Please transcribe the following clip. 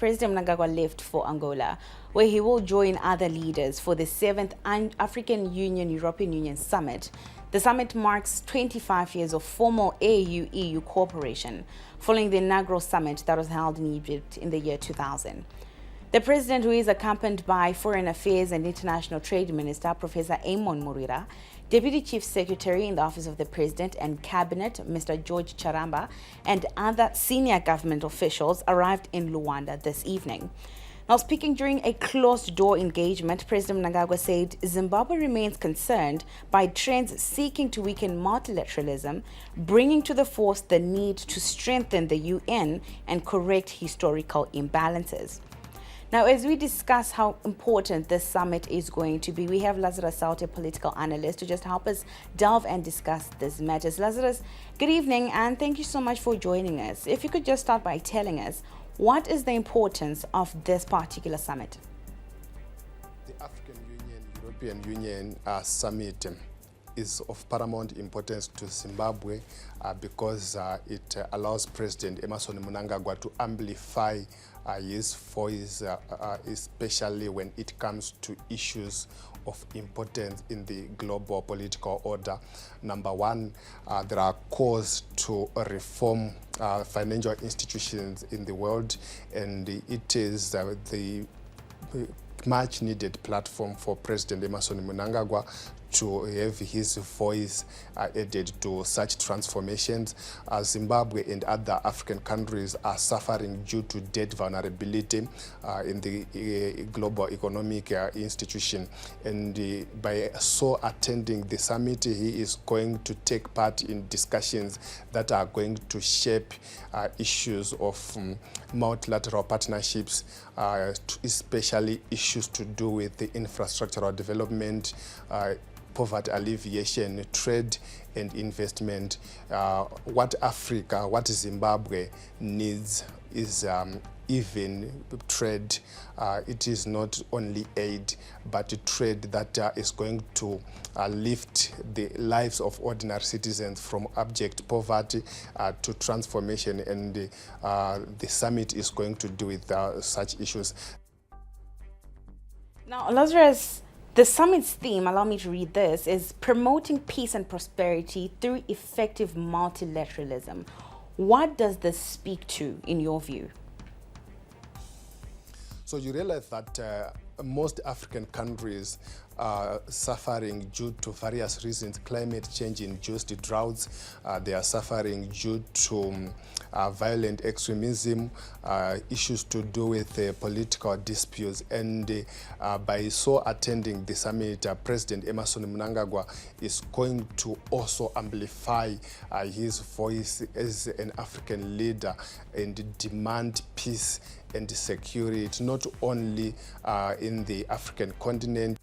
President Mnangagwa left for Angola, where he will join other leaders for the 7th African Union-European Union Summit. The summit marks 25 years of formal AU-EU cooperation, following the inaugural summit that was held in Egypt in the year 2000. The president, who is accompanied by Foreign Affairs and International Trade Minister Professor Amon Murira, Deputy Chief Secretary in the Office of the President and Cabinet, Mr. George Charamba, and other senior government officials arrived in Luanda this evening. Now, speaking during a closed-door engagement, President Mnangagwa said Zimbabwe remains concerned by trends seeking to weaken multilateralism, bringing to the fore the need to strengthen the UN and correct historical imbalances. Now, as we discuss how important this summit is going to be, we have Lazarus Saute, a political analyst, to just help us delve and discuss these matters. Lazarus, good evening, and thank you so much for joining us. If you could just start by telling us, what is the importance of this particular summit? The African Union-European Union Summit is of paramount importance to Zimbabwe because it allows President Emmerson Mnangagwa to amplify his voice, especially when it comes to issues of importance in the global political order. Number one, there are calls to reform financial institutions in the world, and it is the much needed platform for President Emmerson Mnangagwa to have his voice added to such transformations. Zimbabwe and other African countries are suffering due to debt vulnerability in the global economic institution. And by so attending the summit, he is going to take part in discussions that are going to shape issues of multilateral partnerships, especially issues to do with the infrastructural development, poverty alleviation, trade and investment. What Africa, what Zimbabwe needs is even trade. It is not only aid, but trade that is going to lift the lives of ordinary citizens from abject poverty to transformation, and the summit is going to do with such issues. Now, Lazarus, the summit's theme, allow me to read this, is promoting peace and prosperity through effective multilateralism. What does this speak to, in your view? So you realize that most African countries are suffering due to various reasons: climate change induced droughts, they are suffering due to violent extremism, issues to do with political disputes. And by so attending the summit, President Emmerson Mnangagwa is going to also amplify his voice as an African leader and demand peace and security, not only in the African continent.